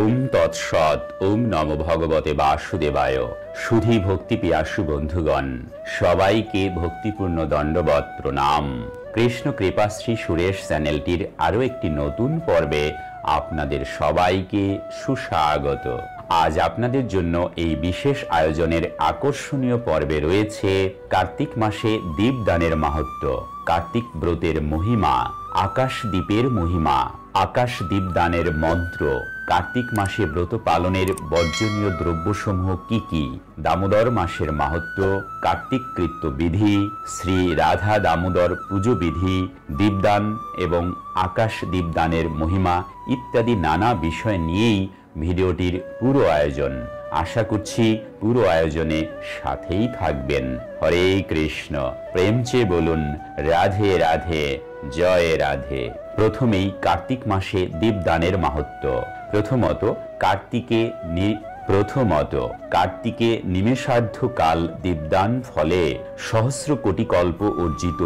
ওম তৎসৎ। ওম নমো ভগবতে বাসুদেবায়। সুধী ভক্তি পিয়াসু বন্ধুগণ, সবাইকে ভক্তিপূর্ণ দণ্ডবৎ প্রণাম। কৃষ্ণ কৃপাশ্রী সুরেশ চ্যানেলটির আরও একটি নতুন পর্বে আপনাদের সবাইকে সুস্বাগত। আজ আপনাদের জন্য এই বিশেষ আয়োজনের আকর্ষণীয় পর্বে রয়েছে কার্তিক মাসে দীপদানের মাহাত্ম্য, কার্তিক ব্রতের মহিমা, আকাশ দ্বীপের মহিমা, আকাশ দীপদানের মন্ত্র, কার্তিক মাসে ব্রত পালনের বর্জনীয় দ্রব্যসমূহ কি কি, দামোদর মাসের মাহাত্ম্য, কার্তিক কৃত্য বিধি, শ্রী রাধা দামোদর পুজো বিধি, দীপদান এবং আকাশ দীপদানের মহিমা ইত্যাদি নানা বিষয় নিয়েই ভিডিওটির পুরো আয়োজন। আশা করছি পুরো আয়োজনে সাথেই থাকবেন। হরে কৃষ্ণ। প্রেম চেয়ে বলুন রাধে রাধে, জয় রাধে। প্রথমেই কার্তিক মাসে দীপদানের মাহাত্ম্য। প্রথমত কার্তিকে নিমেষার্ধ কাল দীপদান ফলে সহস্র কোটি কল্প অর্জিত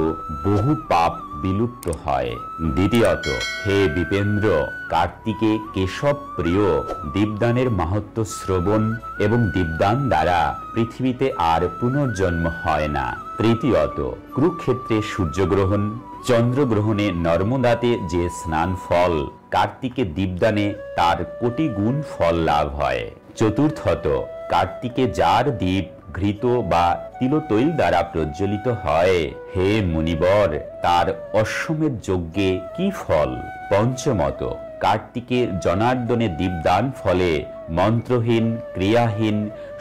বহু পাপ বিলুপ্ত হয়। দ্বিতীয়ত, হে বিপেন্দ্র, কার্তিকে কেশব প্রিয় দীপদানের মাহাত্ম্য শ্রবণ এবং দীপদান দ্বারা পৃথিবীতে আর পুনর্জন্ম হয় না। তৃতীয়ত, কুরুক্ষেত্রে সূর্যগ্রহণ, চন্দ্রগ্রহণে নর্মদাতে যে স্নান ফল, কার্তিকে দীপদানে তার কোটি গুণ ফল লাভ হয়। চতুর্থত, কার্তিকে যার দীপ ঘৃত বা তিলতৈল দ্বারা প্রজ্বলিত হয়, হে মুনিবর, তার অশ্বমেধ যজ্ঞে কি ফল। পঞ্চমত, কার্তিকে জনার্দনে দীপদান ফলে মন্ত্রহীন, ক্রিয়াহীন,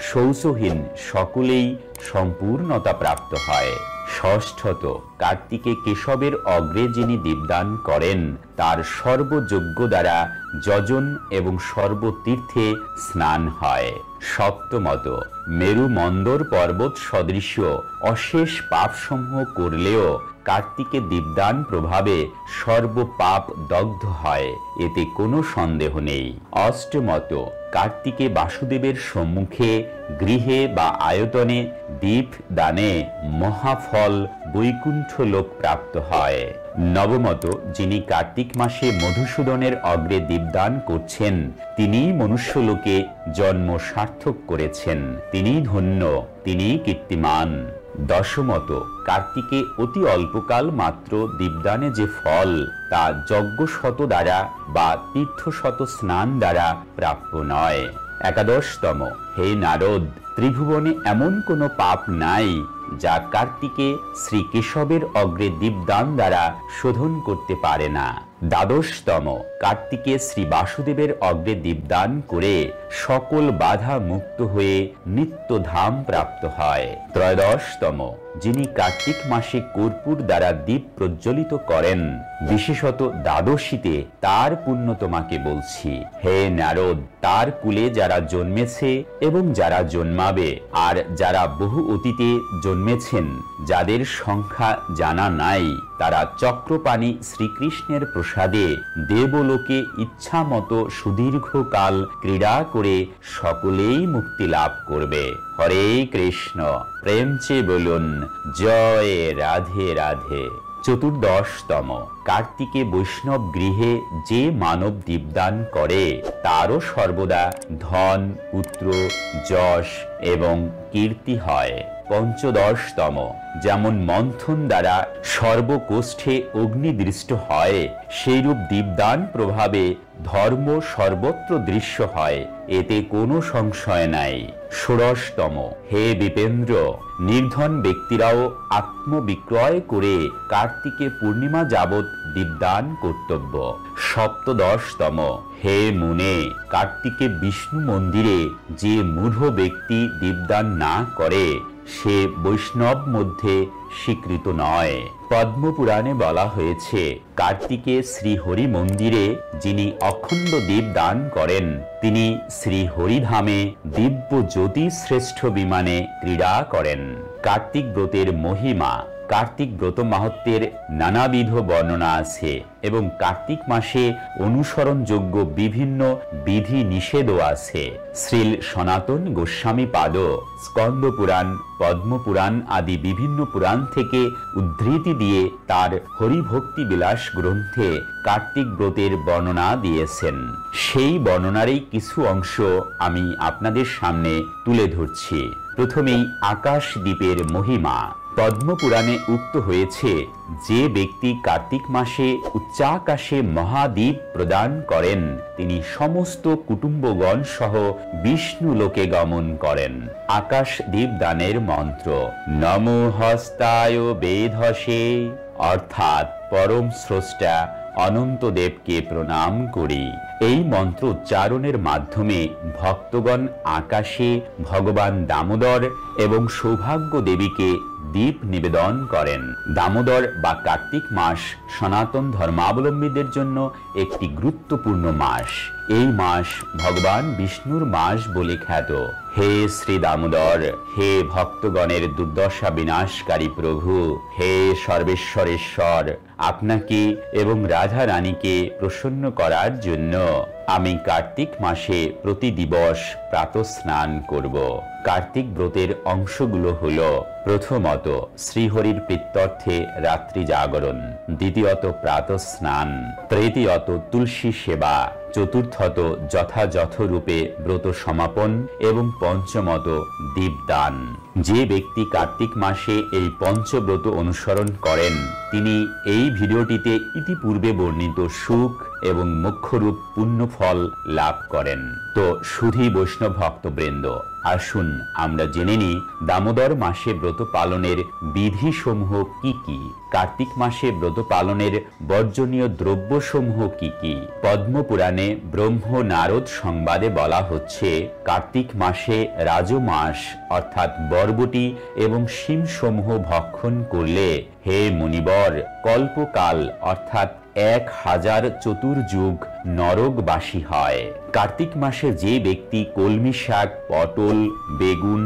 শৌচহীন সকলেই সম্পূর্ণতা প্রাপ্ত হয়। ষষ্ঠত, কার্তিকে কেশবের অগ্রে যিনি দীপদান করেন, তার সর্বযজ্ঞ দ্বারা যজন এবং সর্বতীর্থে স্নান হয়। সপ্তমত, মেরু মন্দর পর্বত সদৃশ্য অশেষ পাপসমূহ করলেও কার্তিকে দীপদান প্রভাবে সর্বপাপ দগ্ধ হয়, এতে কোনো সন্দেহ নেই। অষ্টমত, কার্তিকে বাসুদেবের সম্মুখে গৃহে বা আয়তনে দীপ দানে মহাফল বৈকুণ্ঠ লোক প্রাপ্ত হয়। নবমত, যিনি কার্তিক মাসে মধুসূদনের অগ্রে দীপদান করছেন, তিনিই মনুষ্যলোকে জন্ম সার্থক করেছেন, তিনিই ধন্য, তিনিই কীর্তিমান। দশমত, কার্তিকে অতি অল্পকাল মাত্র দীপদানে যে ফল, তা যজ্ঞশত দ্বারা বা তীর্থশত স্নান দ্বারা প্রাপ্য নয়। একাদশতম, হে নারদ, ত্রিভুবনে এমন কোনো পাপ নাই যা কার্তিকে শ্রী কেশবের অগ্রে দীপদান দ্বারা শোধন করতে পারে না। দ্বাদশতম, কার্তিকে শ্রী বাসুদেবের অগ্রে দীপদান করে সকল বাধা মুক্ত হয়ে নিত্যধাম প্রাপ্ত হয়। ত্রয়োদশতম, যিনি কার্তিক মাসে কর্পূর দ্বারা দীপ প্রজ্বলিত করেন, বিশেষত দ্বাদশীতে, তার পুণ্য তোমাকে বলছি। হে নারদ, তার কুলে যারা জন্মেছে এবং যারা জন্মাবে, আর যারা বহু অতীতে জন্মেছেন, যাদের সংখ্যা জানা নাই, তারা চক্রপাণি শ্রীকৃষ্ণের প্রসাদে দেবলোকে ইচ্ছা মতো সুদীর্ঘকাল ক্রীড়া করে সকলেই মুক্তি লাভ করবে। হরে কৃষ্ণ। প্রেম চেয়ে বলুন জয় রাধে রাধে। চতুর্দশতম, কার্তিকে বৈষ্ণব গৃহে যে মানব দীপদান করে, তারও সর্বদা ধন, পুত্র, যশ এবং কীর্তি হয়। পঞ্চদশতম, যেমন মন্থন দ্বারা সর্বকোষ্ঠে অগ্নিদৃষ্ট হয়, সেইরূপ দীপদান প্রভাবে ধর্ম সর্বত্র দৃশ্য হয়, এতে কোনো সংশয় নাই। ষোড়শতম, হে বিপেন্দ্র, নির্ধন ব্যক্তিরাও আত্মবিক্রয় করে কার্তিকে পূর্ণিমা যাবৎ দীপদান কর্তব্য। সপ্তদশতম, হে মুনে, কার্তিকে বিষ্ণু মন্দিরে যে মূঢ় ব্যক্তি দীপদান না করে, সে বৈষ্ণব মধ্যে স্বীকৃত নয়। পদ্মপুরাণে বলা হয়েছে, কার্তিকে শ্রী হরি মন্দিরে যিনি অখণ্ড দীপ দান করেন, তিনি শ্রী হরিধামে দিব্য জ্যোতি শ্রেষ্ঠ বিমানে ক্রীড়া করেন। কার্তিক ব্রতের মহিমা। কার্তিক ব্রত মাহাত্ম্যের নানাবিধ বর্ণনা আছে এবং কার্তিক মাসে অনুসরণযোগ্য বিভিন্ন বিধি নিষেধও আছে। শ্রীল সনাতন গোস্বামী পাদ স্কন্দ পুরাণ, পদ্মপুরাণ আদি বিভিন্ন পুরাণ থেকে উদ্ধৃতি দিয়ে তার হরিভক্তি বিলাস গ্রন্থে কার্তিক ব্রতের বর্ণনা দিয়েছেন। সেই বর্ণনারই কিছু অংশ আমি আপনাদের সামনে তুলে ধরছি। প্রথমেই আকাশ দ্বীপের মহিমা। পদ্মপুরাণে উক্ত হয়েছে, যে ব্যক্তি কার্তিক মাসে উচ্চাকাশে মহাদ্বীপ প্রদান করেন তিনি সমস্ত কুটুম্বগণ সহ বিষ্ণু লোকে গমন করেন। আকাশ দ্বীপ দানের মন্ত্র নমো হস্তায় বেধসে, অর্থাৎ পরম স্রষ্টা অনন্ত দেবকে প্রণাম করি। এই মন্ত্র উচ্চারণের মাধ্যমে ভক্তগণ আকাশে ভগবান দামোদর এবং সৌভাগ্য দেবীকে দীপ নিবেদন করেন। দামোদর বা কার্তিক মাস সনাতন ধর্মাবলম্বীদের জন্য একটি গুরুত্বপূর্ণ মাস। এই মাস ভগবান বিষ্ণুর মাস বলে খ্যাত। হে শ্রী দামোদর, হে ভক্তগণের দুর্দশা বিনাশকারী প্রভু, হে সর্বেশ্বরেশ্বর, আপনাকে এবং রাধা রানীকে প্রসন্ন করার জন্য আমি কার্তিক মাসে প্রতি দিবস প্রাতঃস্নান করব। কার্তিক ব্রতের অংশগুলো হলো, প্রথমত শ্রীহরির প্রীত্যর্থে রাত্রি জাগরণ, দ্বিতীয়ত প্রাতঃস্নান, তৃতীয়ত তুলসী সেবা, চতুর্থত যথাযথ রূপে ব্রত সমাপন এবং পঞ্চমত দীপদান। যে ব্যক্তি কার্তিক মাসে এই পঞ্চব্রত অনুসরণ করেন তিনি এই ভিডিওটিতে ইতিপূর্বে বর্ণিত সুখ এবং মোক্ষরূপ পুণ্যফল লাভ করেন। তো সুধী বৈষ্ণব ভক্তবৃন্দ, আসুন আমরা জেনে নিই দামোদর মাসে ব্রত পালনের বিধিসমূহ কি কি, কার্তিক মাসে ব্রত পালনের বর্জনীয় দ্রব্যসমূহ কি কি। পদ্মপুরাণে ব্রহ্ম নারদ সংবাদে বলা হচ্ছে, কার্তিক মাসে রাজমাস অর্থাৎ বরবটি এবং শিমসমূহ ভক্ষণ করলে হে মুনিবর কল্পকাল অর্থাৎ 1000 চতুর্যুগ নরকবাসী হয়। কার্তিক মাসে যে ব্যক্তি কলমি শাক, পটল, বেগুন,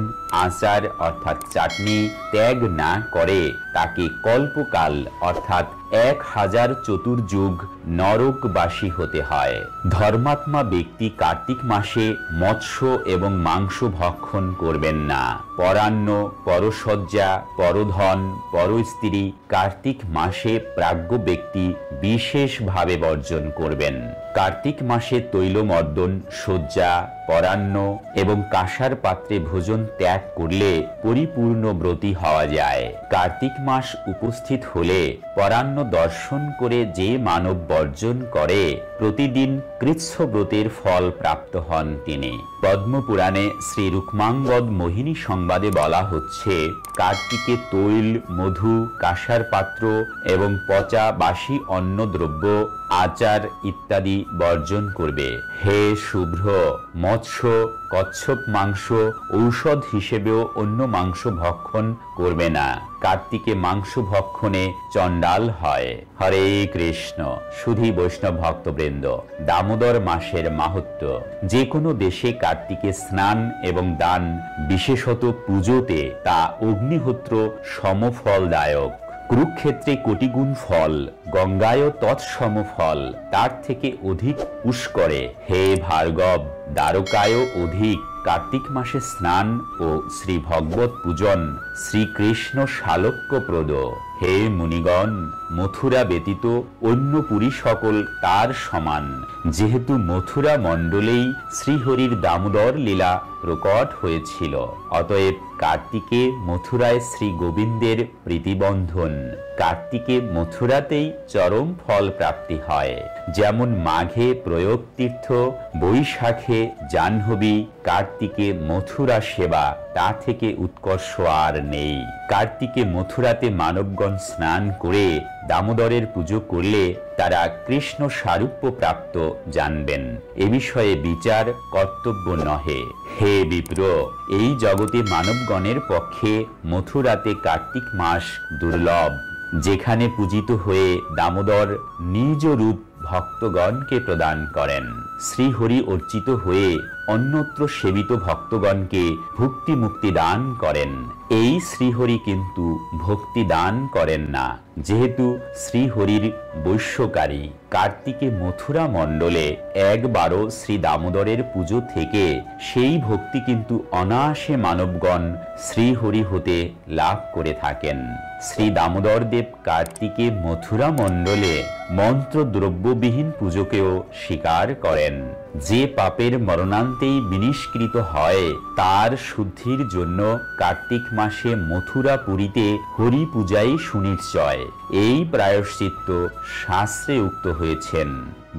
আচার অর্থাৎ চাটনি ত্যাগ না করে তাকে কল্পকাল অর্থাৎ 1000 চতুর্যুগ নরকবাসী হতে হয়। ধর্মাত্মা ব্যক্তি কার্তিক মাসে মৎস্য এবং মাংস ভক্ষণ করবেন না। পরান্ন, পরশয্যা, পরধন, পরস্ত্রী কার্তিক মাসে প্রাজ্ঞ ব্যক্তি বিশেষভাবে বর্জন করবেন। কার্তিক মাসে তৈলমর্দন, শয্যা, পরান্ন এবং কাঁসার পাত্রে ভোজন ত্যাগ করলে পরিপূর্ণ ব্রতী হওয়া যায়। কার্তিক মাস উপস্থিত হলে পরান্ন দর্শন করে যে মানব বর্জন করে প্রতিদিন কৃচ্ছ ব্রতের ফল প্রাপ্ত হন তিনি। পদ্মপুরাণে শ্রী রুক্মাঙ্গদ মোহিনী সংবাদে বলা হচ্ছে, কার্তিকে তৈল, মধু, কাঁসার পাত্র এবং পচা বাসি অন্ন দ্রব্য, আচার ইত্যাদি বর্জন করবে। হে শুভ্র, মৎস্য, কচ্ছপ মাংস ঔষধ হিসেবেও অন্য মাংস ভক্ষণ করবে না। কার্তিকে মাংস ভক্ষণে চণ্ডাল হয়। হরে কৃষ্ণ। সুধী বৈষ্ণব ভক্তবৃন্দ, দামোদর মাসের মাহাত্ম্য। যে কোনো দেশে কার্তিকে স্নান এবং দান, বিশেষত পুজোতে তা অগ্নিহোত্র সমফলদায়ক। কুরুক্ষেত্রে কোটিগুণ ফল, গঙ্গায় তৎসম ফল, তার থেকে অধিক পুষ্করে। হে ভার্গব, দ্বারকায় অধিক। কার্তিক মাসে স্নান ও শ্রী ভগবত পূজন শ্রীকৃষ্ণ শালক্যপ্রদ। হে মুনিগণ, মথুরা ব্যতীত অন্য পুরী সকল তার সমান। যেহেতু মথুরা মণ্ডলেই শ্রীহরির দামোদর লীলা প্রকট হয়েছিল, অতএব কার্তিকে মথুরায় শ্রী গোবিন্দের প্রীতিবন্ধন। কার্তিকে মথুরাতেই চরম ফল প্রাপ্তি হয়। যেমন মাঘে প্রয়োগ তীর্থ, বৈশাখে জাহ্নবী, কার্তিকে মথুরা সেবা, তা থেকে উৎকর্ষ আর নেই। কার্তিকে মথুরাতে মানবগণ স্নান করে দামোদরের পুজো করলে তারা কৃষ্ণ সারূপ্য প্রাপ্ত জানবেন। এ বিষয়ে বিচার কর্তব্য নহে। হে বিপ্র, এই জগতে মানবগণের পক্ষে মথুরাতে কার্তিক মাস দুর্লভ, যেখানে পূজিত হয়ে দামোদর নিজ রূপ ভক্তগণকে প্রদান করেন। শ্রীহরি অর্চিত হয়ে অন্যত্র সেবিত ভক্তগণকে ভক্তি মুক্তি দান করেন। এই শ্রীহরি কিন্তু ভক্তি দান করেন না, যেহেতু শ্রীহরির বৈশ্যকারী। কার্তিকে মথুরা মণ্ডলে একবারও শ্রী দামোদরের পুজো থেকে সেই ভক্তি কিন্তু অনায়াসে মানবগণ শ্রীহরি হতে লাভ করে থাকেন। শ্রী দামোদর দেব কার্তিকে মথুরা মণ্ডলে মন্ত্র দ্রব্যবিহীন পুজোকেও স্বীকার করেন। যে পাপের মরণান্তেই বিনিষ্কৃত হয় তার শুদ্ধির জন্য কার্তিক মাসে মথুরা পুরীতে হরি পূজাই সুনিশ্চয়। এই প্রায়শ্চিত্ত শাস্ত্রে উক্ত হয়েছেন।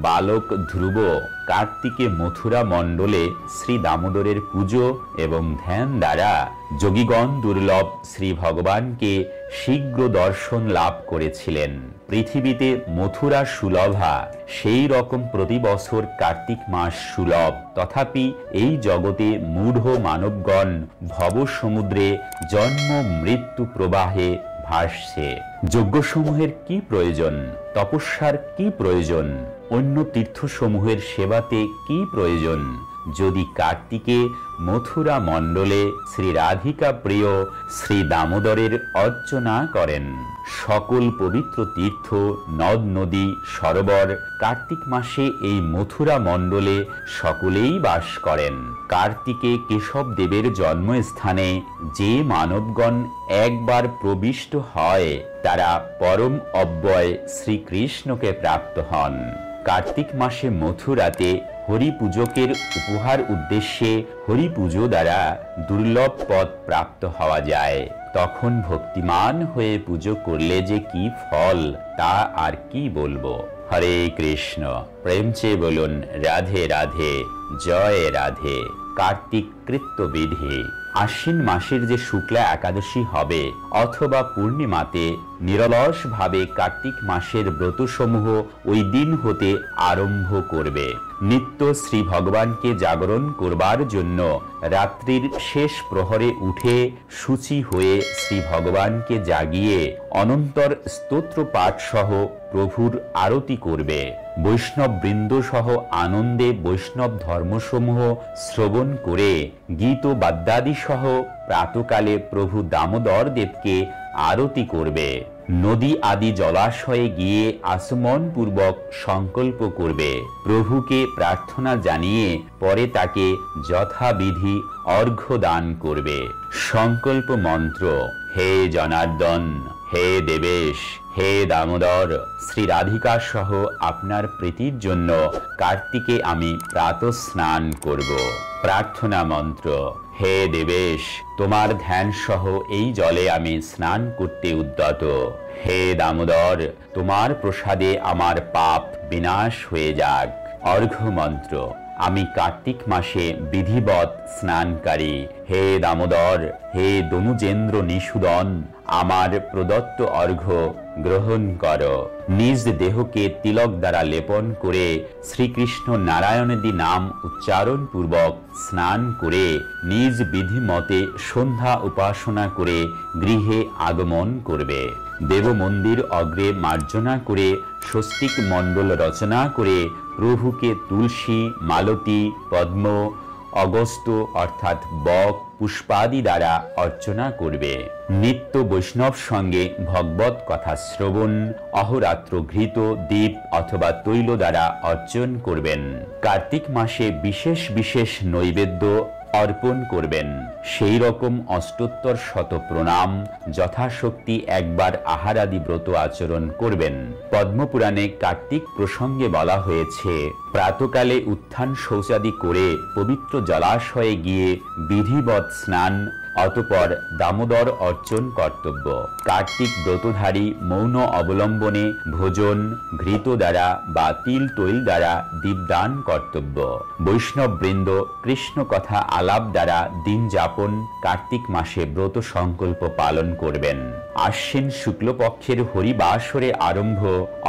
বালক ধ্রুব কার্তিকে মথুরা মণ্ডলে শ্রী দামোদরের পুজো এবং ধ্যান দ্বারা যোগীগণ দুর্লভ শ্রী ভগবানকে শীঘ্র দর্শন লাভ করেছিলেন। পৃথিবীতে মথুরা সুলভা, সেই রকম প্রতি বছর কার্তিক মাস সুলভ। তথাপি এই জগতে মূঢ় মানবগণ ভব সমুদ্রে জন্ম মৃত্যু প্রবাহে ভাসছে। যজ্ঞসমূহের কি প্রয়োজন? তপস্যার কি প্রয়োজন? অন্য তীর্থসমূহের সেবাতে কি প্রয়োজন? যদি কার্তিকে মথুরা মণ্ডলে শ্রী রাধিকা প্রিয় শ্রী দামোদরের অর্চনা করেন। সকল পবিত্র তীর্থ, নদ নদী, সরোবর কার্তিক মাসে এই মথুরা মণ্ডলে সকলেই বাস করেন। কার্তিকে কেশব দেবের জন্মস্থানে যে মানবগণ একবার প্রবিষ্ট হয় তারা পরম অব্যয় শ্রীকৃষ্ণকে প্রাপ্ত হন। কার্তিক মাসে মথুরাতে হরি পূজকের উপহার উদ্দেশ্যে হরি পুজো দ্বারা দুর্লভ পদ প্রাপ্ত হওয়া যায়। তখন ভক্তিমান হয়ে পুজো করলে যে কি ফল তা আর কি বলবো। হরে কৃষ্ণ। প্রেম চেয়ে বলুন রাধে রাধে, জয় রাধে। কার্তিক কৃত্য বিধি। আশ্বিন মাসের যে শুক্লা একাদশী হবে অথবা পূর্ণিমাতে নিরলস ভাবে কার্তিক মাসের ব্রতসমূহ ওই দিন হতে আরম্ভ করবে। নিত্য শ্রী ভগবানকে জাগরণ করবার জন্য রাত্রির শেষ প্রহরে উঠে শুচি হয়ে শ্রী ভগবানকে জাগিয়ে অনন্তর স্তোত্র পাঠ সহ প্রভুর আরতি করবে। বৈষ্ণব বৃন্দ সহ আনন্দে বৈষ্ণব ধর্মসমূহ শ্রবণ করে গীত বাদ্যাদি সহ প্রাতকালে প্রভু দামোদর দেবকে আরতি করবে। নদী আদি জলাশয়ে গিয়ে আচমন পূর্বক সংকল্প করবে। প্রভুকে প্রার্থনা জানিয়ে পরে তাকে যথাবিধি অর্ঘ্য দান করবে। সংকল্প মন্ত্র: হে জনার্দন, হে দেবেশ, হে দামোদর, শ্রী রাধিকা সহ আপনার প্রীতির জন্য কার্তিকে আমি প্রাতঃ স্নান করব। প্রার্থনা মন্ত্র: হে দেবেশ, তোমার ধ্যান সহ এই জলে আমি স্নান করতে উদ্যত। হে দামোদর, তোমার প্রসাদে আমার পাপ বিনাশ হয়ে যাক। অর্ঘ্য মন্ত্র: আমি কার্তিক মাসে বিধিবৎ স্নানকারী। হে দামোদর, হে দনুজেন্দ্র নিষুদন, আমার প্রদত্ত অর্ঘ্য গ্রহণ কর। নিজ দেহকে তিলক দ্বারা লেপন করে শ্রীকৃষ্ণ নারায়ণেদি নাম উচ্চারণ পূর্বক স্নান করে নিজ বিধি মতে সন্ধ্যা উপাসনা করে গৃহে আগমন করবে। দেব মন্দির অগ্রে মার্জনা করে স্বস্তিক মণ্ডল রচনা করে প্রভুকে তুলসী, মালতী, পদ্ম, অগস্ত্য অর্থাৎ বক পুষ্পাদি দ্বারা অর্চনা করবে। নিত্য বৈষ্ণব সঙ্গে ভগবত কথা শ্রবণ, অহরাত্র ঘৃত, দীপ অথবা তৈল দ্বারা অর্চন করবেন। কার্তিক মাসে বিশেষ বিশেষ নৈবেদ্য অর্পণ করবেন। সেই রকম অষ্টোত্তর শত প্রণাম, যথাশক্তি একবার আহারাদি ব্রত আচরণ করবেন। পদ্মপুরাণে কার্তিক প্রসঙ্গে বলা হয়েছে, প্রাতকালে উত্থান শৌচাদি করে পবিত্র জলাশয়ে গিয়ে বিধিবৎ স্নান, অতঃপর দামোদর অর্চন কর্তব্য। কার্তিক ব্রতধারী মৌন অবলম্বনে ভোজন, ঘৃত দ্বারা বা তিল তৈল দ্বারা দীপদান কর্তব্য। বৈষ্ণব বৃন্দ কৃষ্ণ কথা আলাপ দ্বারা দিন যাপন কার্তিক মাসে ব্রত সংকল্প পালন করবেন। আশ্বিন শুক্লপক্ষের হরিবাসরে আরম্ভ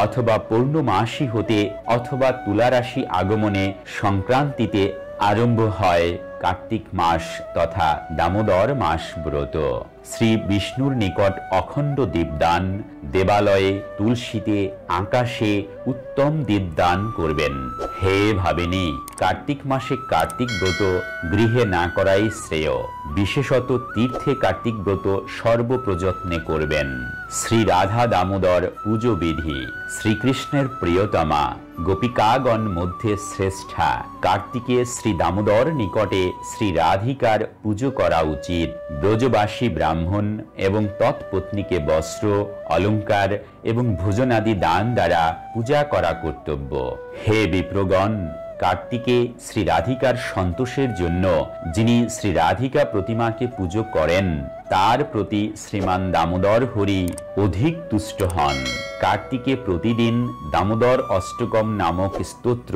অথবা পূর্ণমাসী হতে অথবা তুলারাশি আগমনে সংক্রান্তিতে আরম্ভ হয় কার্তিক মাস তথা দামোদর মাস ব্রত। শ্রী বিষ্ণুর নিকট অখণ্ড দীপদান, দেবালয়ে, তুলসীতে, আকাশে উত্তম দীপদান করবেন। হে ভাবিনী, কার্তিক মাসে কার্তিক ব্রত গৃহে না করাই শ্রেয়। বিশেষত তীর্থে কার্তিক ব্রত সর্বপ্রযত্নে করবেন। শ্রী রাধা দামোদর পুজো বিধি। শ্রীকৃষ্ণের প্রিয়তমা, গোপিকাগণ মধ্যে শ্রেষ্ঠা কার্তিকে শ্রী দামোদর নিকটে শ্রী রাধিকার পুজো করা উচিত। ব্রজবাসী ব্রাহ্মণ এবং তৎপত্নীকে বস্ত্র, অলঙ্কার এবং ভোজনাদি দান দ্বারা পূজা করা কর্তব্য। হে বিপ্রগণ, কার্তিকে শ্রী রাধিকার সন্তোষের জন্য যিনি শ্রী রাধিকা প্রতিমাকে পুজো করেন তার প্রতি শ্রীমান দামোদর হরি অধিক তুষ্ট হন। কার্তিকে প্রতিদিন দামোদর অষ্টকম নামক স্তোত্র,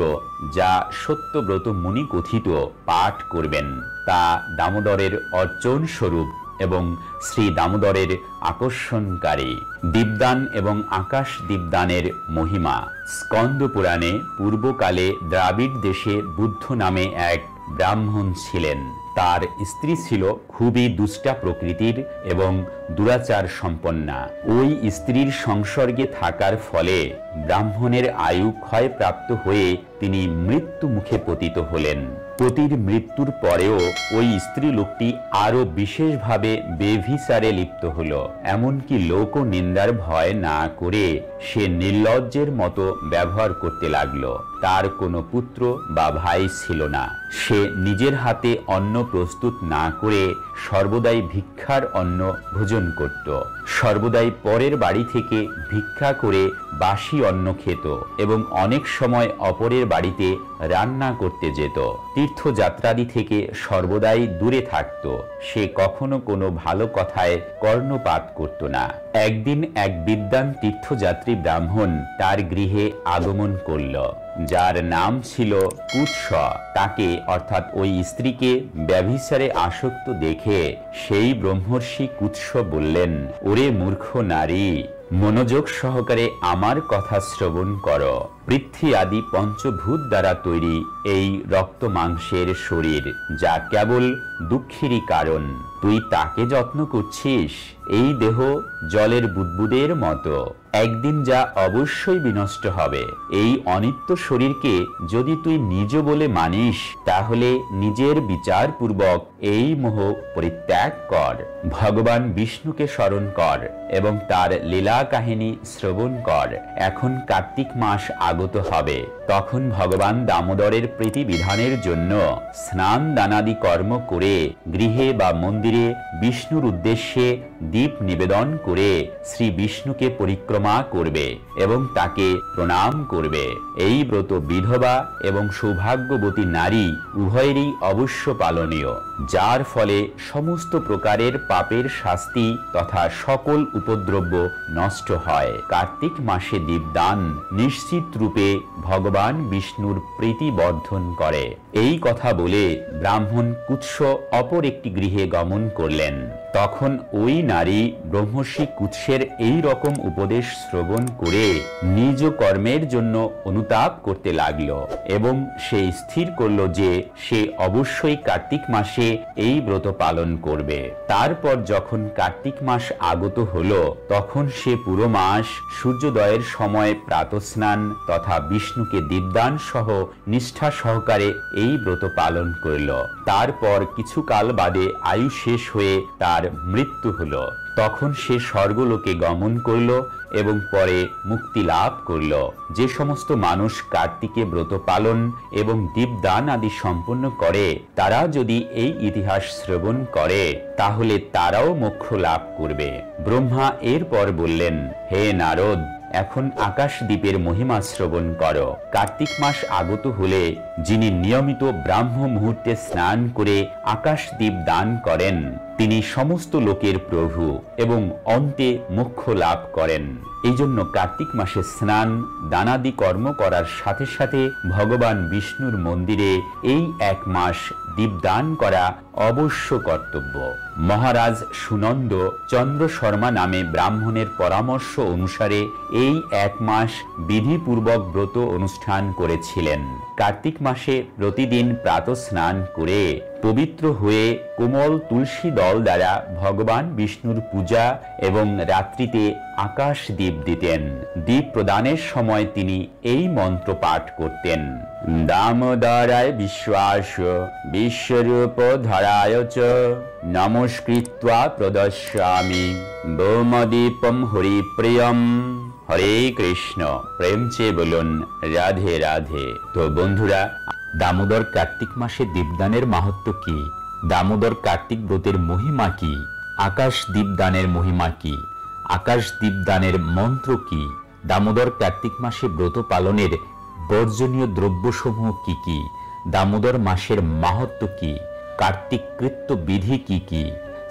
যা সত্যব্রত মুনি কথিত, পাঠ করবেন। তা দামোদরের অর্চন স্বরূপ এবং শ্রী দামোদরের আকর্ষণকারী। দীপদান এবং আকাশ দীপদানের মহিমা। স্কন্দ পুরাণে পূর্বকালে দ্রাবিড় দেশে বুদ্ধ নামে এক ব্রাহ্মণ ছিলেন। তার স্ত্রী ছিল খুবই দুষ্টা প্রকৃতির এবং দুরাচার সম্পন্না। ওই স্ত্রীর সংসর্গে থাকার ফলে ব্রাহ্মণের আয়ু ক্ষয়প্রাপ্ত হয়ে তিনি মৃত্যু মুখে পতিত হলেন। পতির মৃত্যুর পরেও ওই স্ত্রী লোকটি আরো বিশেষভাবে বেভিচারে লিপ্ত হল। এমনকি লোক নিন্দার ভয় না করে সে নির্লজ্জের মতো ব্যবহার করতে লাগলো। তার কোনো পুত্র বা ভাই ছিল না। সে নিজের হাতে অন্ন প্রস্তুত না করে সর্বদাই ভিক্ষার অন্ন ভোজন করত। সর্বদাই পরের বাড়ি থেকে ভিক্ষা করে বাসি অন্ন খেত এবং অনেক সময় অপরের বাড়িতে রান্না করতে যেত। তীর্থযাত্রাদি থেকে সর্বদাই দূরে থাকত। সে কখনো কোনো ভালো কথায় কর্ণপাত করত না। একদিন এক বিদ্বান তীর্থযাত্রী ব্রাহ্মণ তার গৃহে আগমন করল, যার নাম ছিল কুৎস। তাকে অর্থাৎ ওই স্ত্রীকে ব্যভিচারে আসক্ত দেখে সেই ব্রহ্মর্ষি কুৎস বললেন, ওরে মূর্খ নারী, মনোযোগ সহকারে আমার কথা শ্রবণ করো। পৃথ্বী আদি পঞ্চভূত দ্বারা তৈরি এই রক্ত মাংসের শরীর, যা কেবল দুঃখেরই কারণ, তুই তাকে যত্ন করছিস। এই দেহ জলের বুদবুদের মতো, একদিন যা অবশ্যই বিনষ্ট হবে। এই অনিত্য শরীরকে যদি তুই নিজ বলে মানিস, তাহলে নিজের বিচারপূর্বক এই মোহ পরিত্যাগ কর। ভগবান বিষ্ণুকে স্মরণ কর এবং তার লীলা কাহিনী শ্রবণ কর। এখন কার্তিক মাস আগত হবে, তখন ভগবান দামোদরের প্রীতিবিধানের জন্য স্নান দানাদি কর্ম করে গৃহে বা মন্দিরে বিষ্ণুর উদ্দেশ্যে দীপ নিবেদন করে শ্রী বিষ্ণুকে পরিক্রমা করবে এবং তাকে প্রণাম করবে। এই ব্রত বিধবা এবং সৌভাগ্যবতী নারী উভয়েরই অবশ্য পালনীয়, যার ফলে সমস্ত প্রকারের পাপের শাস্তি তথা সকল উপদ্রব্য নষ্ট হয়। কার্তিক মাসে দীপদান নিশ্চিত রূপে ভগবান বিষ্ণুর প্রীতি বর্ধন করে। এই কথা বলে ব্রাহ্মণ কুৎস অপর একটি গৃহে গমন করলেন। তখন ওই নারী ব্রহ্মর্ষি কুৎসের এই রকম উপদেশ শ্রবণ করে নিজ কর্মের জন্য অনুতাপ করতে লাগল এবং সে স্থির করল যে সে অবশ্যই কার্তিক মাসে এই ব্রত পালন করবে। তারপর যখন কার্তিক মাস আগত হলো, তখন সে পুরো মাস সূর্যোদয়ের সময় প্রাতঃস্নান তথা বিষ্ণুকে দীপদান সহ নিষ্ঠা সহকারে এই ব্রত পালন করল। তারপর কিছু কাল বাদে আয়ু শেষ হয়ে তার মৃত্যু হলো। তখন সে স্বর্গলোকে গমন করল এবং পরে মুক্তি লাভ করল। যে সমস্ত মানুষ কার্তিকে ব্রত পালন এবং দীপদান আদি সম্পন্ন করে, তারা যদি এই ইতিহাস শ্রবণ করে, তাহলে তারাও মোক্ষ লাভ করবে। ব্রহ্মা এরপর বললেন, হে নারদ, এখন আকাশ দ্বীপের মহিমা শ্রবণ করো। কার্তিক মাস আগত হলে যিনি নিয়মিত ব্রাহ্ম মুহূর্তে স্নান করে আকাশ দ্বীপ দান করেন, তিনি সমস্ত লোকের প্রভু এবং অন্তে মোক্ষ লাভ করেন। এই জন্য কার্তিক মাসে স্নান দানাদি কর্ম করার সাথে সাথে ভগবান বিষ্ণুর মন্দিরে এই এক মাস দীপদান করা অবশ্য কর্তব্য। মহারাজ সুনন্দ চন্দ্র শর্মা নামে ব্রাহ্মণের পরামর্শ অনুসারে এই 1 মাস বিধিপূর্বক ব্রত অনুষ্ঠান করেছিলেন। কার্তিক মাসে প্রতিদিন প্রাতঃস্নান করে পবিত্র হয়ে কোমল তুলসী দল দ্বারা ভগবান বিষ্ণুর পূজা এবং রাত্রিতে আকাশ দীপ দিতেন। দীপ প্রদানের সময় তিনি এই মন্ত্র পাঠ করতেন। দামোদরায় বিশ্বাস বিশ্বরূপ ধরায় চ নমস্কৃত্বা প্রদর্শামি বোমদীপম হরিপ্রিয়ম। হরে কৃষ্ণ। প্রেম চেয়ে বলুন রাধে রাধে। তো বন্ধুরা, দামোদর কার্তিক মাসে দীপদানের মাহাত্ম্য কি? দামোদর কার্তিক ব্রতের মহিমা কি? আকাশ দীপদানের মহিমা কি? আকাশ দীপদানের মন্ত্র কি? দামোদর কার্তিক মাসে ব্রত পালনের বর্জনীয় দ্রব্যসমূহ কি কি? দামোদর মাসের মাহাত্ম্য কি? কার্তিক কৃত্য বিধি কি কি?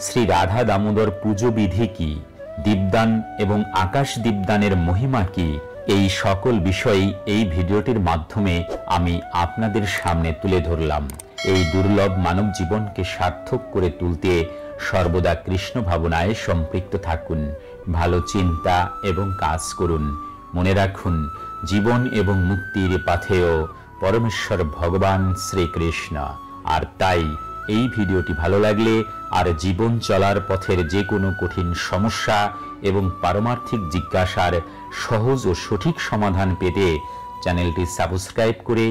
শ্রী রাধা দামোদর পুজো বিধি কি? দীপদান এবং আকাশ দীপদানের মহিমা কি? এই সকল বিষয়ই এই ভিডিওটির মাধ্যমে আমি আপনাদের সামনে তুলে ধরলাম। এই দুর্লভ মানব জীবনকে সার্থক করে তুলতে সর্বদা কৃষ্ণ ভাবনায় সম্পৃক্ত থাকুন, ভালো চিন্তা এবং কাজ করুন। মনে রাখুন, জীবন এবং মুক্তির পাথেয় পরমেশ্বর ভগবান শ্রীকৃষ্ণ। আর তাই এই ভিডিওটি ভালো লাগলে আর জীবন চলার পথের যে কোনো কঠিন সমস্যা এবং পারমার্থিক জিজ্ঞাসার সহজ ও সঠিক সমাধান পেতে চ্যানেলটি সাবস্ক্রাইব করে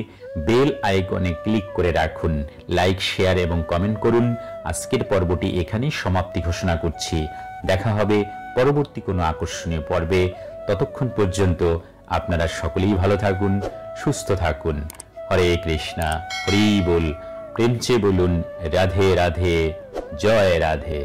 বেল আইকনে ক্লিক করে রাখুন। লাইক, শেয়ার এবং কমেন্ট করুন। আজকের পর্বটি এখানেই সমাপ্তি ঘোষণা করছি। দেখা হবে পরবর্তী কোনো আকর্ষণীয় পর্বে। ততক্ষণ পর্যন্ত আপনারা সকলেই ভালো থাকুন, সুস্থ থাকুন। হরে কৃষ্ণা। হরি বল। প্রেম চেয়ে বলুন রাধে রাধে। জয় রাধে।